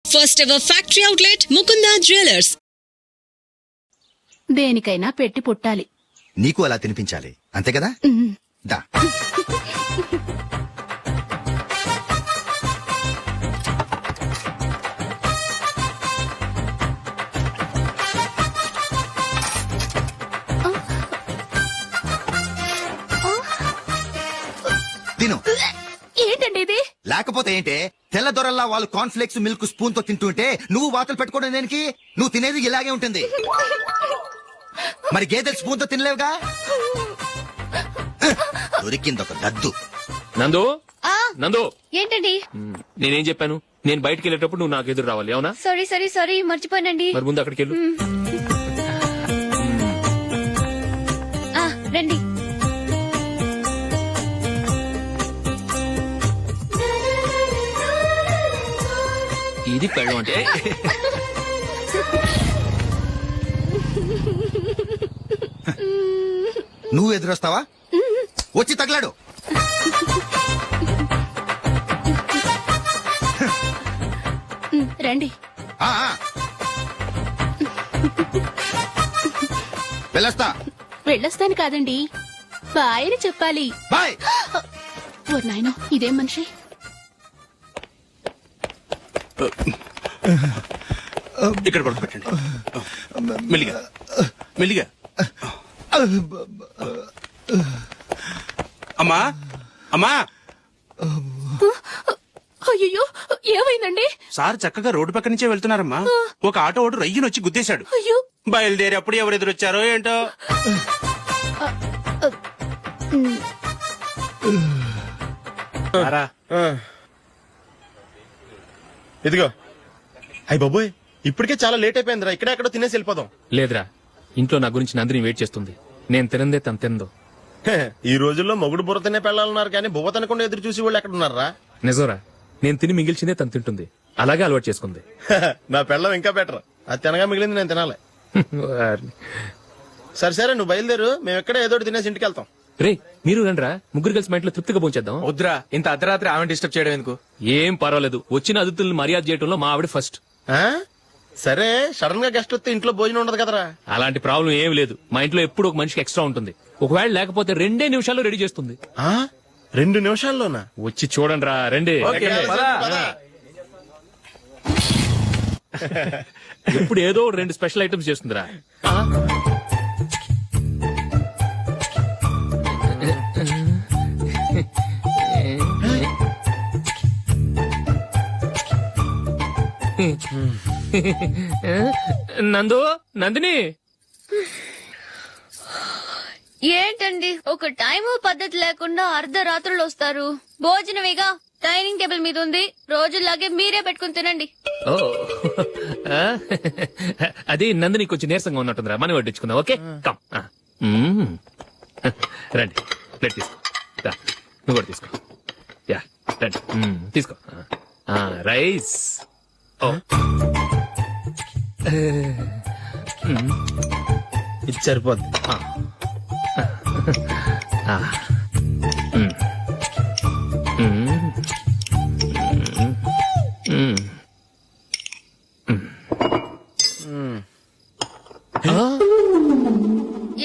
First ever factory outlet, Mukunda Jewelers. దేనికైనా పెట్టి పుట్టాలి. నీకు అలా తినిపించాలి అంతే కదా. దా తిను. ఏంటండి ఇది? లేకపోతే ఏంటే, తెల్ల దొరల్లా వాళ్ళు కార్న్ఫ్లేక్స్ మిల్క్ స్పూన్ తో తింటుంటే నువ్వు వాతలు పెట్టుకోవడం దేనికి? నువ్వు తినేది ఇలాగే ఉంటుంది. మరి గేదెలు స్పూన్ తో తినలేవుగా. దొరికింది ఒక దద్దు. నందు నందు, ఏంటండి? నేనేం చెప్పాను? నేను బయటికి వెళ్ళేటప్పుడు నువ్వు నాకు ఎదురు రావాలి, అవునా? సారీ మర్చిపోయానండి. మరి ముందు అక్కడికి వెళ్ళు. రండి. ఇది పెళ్ళం అంటే. నువ్వు ఎదురొస్తావా? వచ్చి తగలాడు. రండి. ఆ, ఆ. వెళ్ళొస్తా. వెళ్ళొస్తాను కాదండి, బాయ్ అని చెప్పాలి. బాయ్. ఓ నాయనో, ఇదేం మనిషి? ఇక్కడ పడుకోబెట్టండి. మెల్లిగా మెల్లిగా. అమ్మా అమ్మా, అయ్యో, ఏమైందండి? సార్ చక్కగా రోడ్డు పక్క నుంచే వెళ్తున్నారమ్మా. ఒక ఆటో ఓడు రయ్యను వచ్చి గుద్దేశాడు. అయ్యో. బయలుదేరి అప్పుడు ఎవరు ఎదురొచ్చారో ఏంటో. ఇదిగో. అయ్య బాబోయ్, ఇప్పటికే చాలా లేట్ అయిపోయిందిరా. ఇక్కడెక్కడో తినేసి వెళ్ళిపోదాం. లేదురా, ఇంట్లో నా గురించి నందిని వెయిట్ చేస్తుంది. నేను తినందే తను తిందో. హే, ఈ రోజుల్లో మొగుడు బుర్ర తినే పెళ్ళాలన్నారు కానీ బువ్వ తినకుండా ఎదురు చూసి వాళ్ళు ఎక్కడ ఉన్నారా? నిజంరా, నేను తిని మిగిల్చిందే తను తింటుంది. అలాగే అలవాటు చేసుకుంది. నా పెళ్ళం ఇంకా బెటర్. అది తినగా మిగిలింది నేను తినాలి. సరే నువ్వు బయలుదేరు, మేము ఎక్కడ ఏదో ఒకటి తినేసి ఇంటికి వెళ్తాం. రే, మీరు రండిరా, ముగ్గురు కలిసి మా ఇంట్లో తృప్తిగా పోంచేద్దాం. వద్దురా, ఇంత అర్ధరాత్రి ఆమె డిస్టర్బ్ చేయడం ఎందుకు? ఏం పర్వాలేదు, వచ్చిన అతిథులను మర్యాద చేయడంలో మా ఆవిడ ఫస్ట్. ఆ? సరే, సడన్ గా గెస్ట్ వస్తే ఇంట్లో భోజనం ఉండదు కదరా. అలాంటి ప్రాబ్లం ఏం లేదు. మా ఇంట్లో ఎప్పుడు ఒక మనిషికి ఎక్స్ట్రా ఉంటుంది. ఒకవేళ లేకపోతే 2 నిమిషాల్లో రెడీ చేస్తుంది. 2 నిమిషాల్లోనా? వచ్చి చూడండి రా, రండి. ఇప్పుడు ఏదో 2 స్పెషల్ ఐటమ్స్ చేస్తుందిరా. నందిని, ఏంటండి ఒక టైము పద్ధతి లేకుండా అర్ధరాత్రులు వస్తారు? భోజనమేగా, డైనింగ్ టేబుల్ మీద ఉంది. రోజుల్లాగే మీరే పెట్టుకుని తినండి. ఓ అది నందిని కొంచెం నీరసంగా ఉన్నట్టుందిరా, మనం వడ్డించుకుందాం. Okay, come. రండి, ప్లేట్ తీసుకో. నువ్వు కూడా తీసుకో. యా, రండి, తీసుకో. రైస్. ఇది సరిపోద్ది.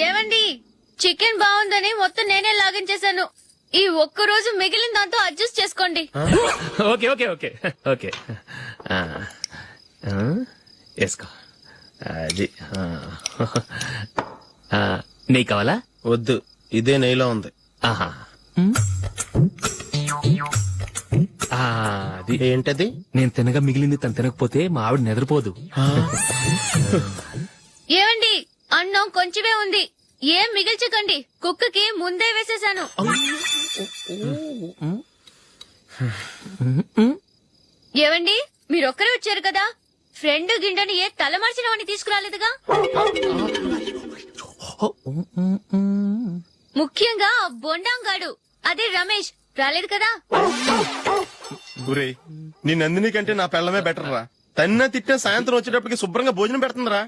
ఏమండి, చికెన్ బాగుందని మొత్తం నేనే లాగించేశాను. ఈ ఒక్క రోజు మిగిలిన దాంతో అడ్జస్ట్ చేసుకోండి. ఓకే ఓకే ఓకే ఓకే, వేసుకో. అది నెయ్యి కావాలా? వద్దు, ఇదే నెయ్యిలో ఉంది. ఆహా, అది ఏంటది? నేను తినగా మిగిలింది తను తినకపోతే మా ఆవిడ నిద్రపోదు. ఏమండి, అన్నం కొంచెమే ఉంది, ఏం మిగిల్చకండి. కుక్కకి ముందే వేసేశాను. ఏవండి, మీరొక్కరే వచ్చారు కదా, ఫ్రెండ్ గిండని ఏ తలమర్చినవని తీసుకురాలేదుగా. ముఖ్యంగా బొండాంగాడు, అదే రమేష్, రాలేదు కదా. గురే, నీ నందిని కంటే నా పెళ్ళమే బెటర్ రా. తన్న తిట్టిన సాయంత్రం వచ్చేటప్పటికి శుభ్రంగా భోజనం పెడుతుందిరా.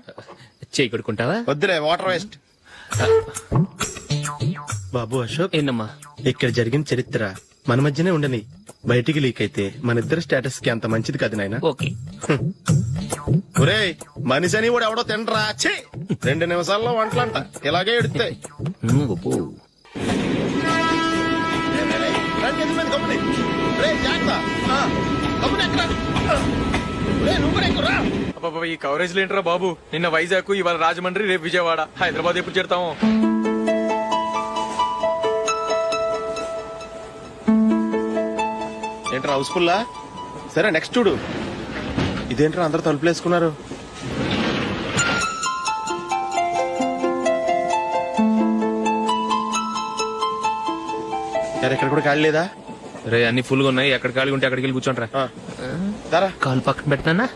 చేయి కొడుకుంటావా? వద్దులే, వాటర్ వేస్ట్. బాబు అశోక్, ఏంటమ్మా? ఇక్కడ జరిగిన చరిత్ర మన మధ్యనే ఉండని బయటికి లీక్ అయితే మన ఇద్దరు స్టేటస్ కి అంత మంచిది కాదు నాయన. ఓకే. ఒరేయ్ మనిషి అని కూడా ఎవడో తినరా. ఛీ! 2 నిమిషాల్లో వంటలంట ఇలాగే ఎడుతాయి. అబ్బబ్బా, ఈ కవరేజ్ లేంట్రా బాబు. నిన్న వైజాగ్, ఇవాళ రాజమండ్రి, రేపు విజయవాడ, హైదరాబాద్ ఎప్పుడు చేరుతాము? ఏంట్రా హౌస్ఫుల్లా? సరే నెక్స్ట్ చూడు. ఇదేంట్రా అందరు తలుపులు వేసుకున్నారు? ఇక్కడ కూడా ఖాళీ లేదా? రే అన్ని ఫుల్ గా ఉన్నాయి. ఎక్కడ ఖాళీ ఉంటే అక్కడికి వెళ్ళి కూర్చోండి రా. దారా కాలు పక్కన పెట్టినా.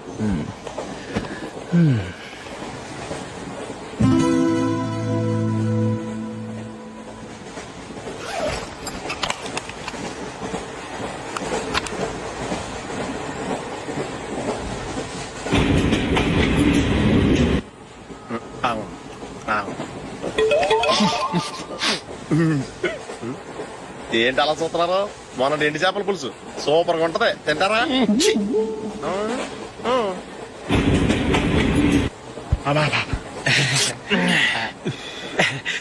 ఏంటి అలా చూస్తున్నారు? మొన్న ఎండి చేపల పులుసు సూపర్ గా ఉంటది, తింటారా? ఛీ!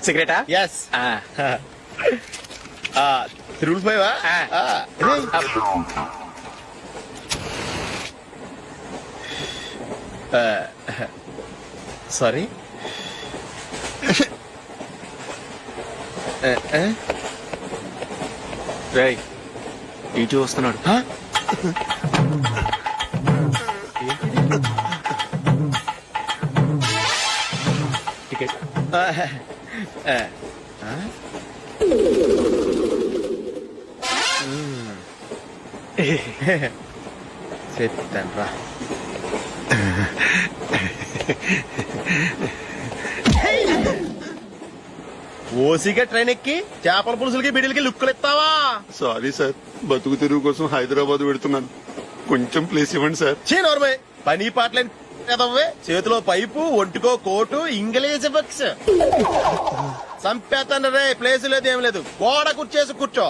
సిగరెటా? ఎస్. తిరుగులు పోయావా? సారీ. రేయ్, ఇటు వస్తున్నాడు. టికెట్. చెప్తాను. ఓసిగా ట్రైన్ ఎక్కి చేపల పులుసులకి బిడిలకి లుక్కులు ఇస్తావా? సారీ సార్, బతుకు తెరువు కోసం హైదరాబాద్ పెడుతున్నాను, కొంచెం ప్లేస్ ఇవ్వండి సార్. నోర్మే పని పాటలేని కదవ్వే. చేతిలో పైపు, ఒంటికో కోటు, ఇంగ్లీష్ బుక్స్. సంపేతాను రే. ప్లేస్ లేదు ఏం లేదు, గోడ కుర్చేసి కూర్చో.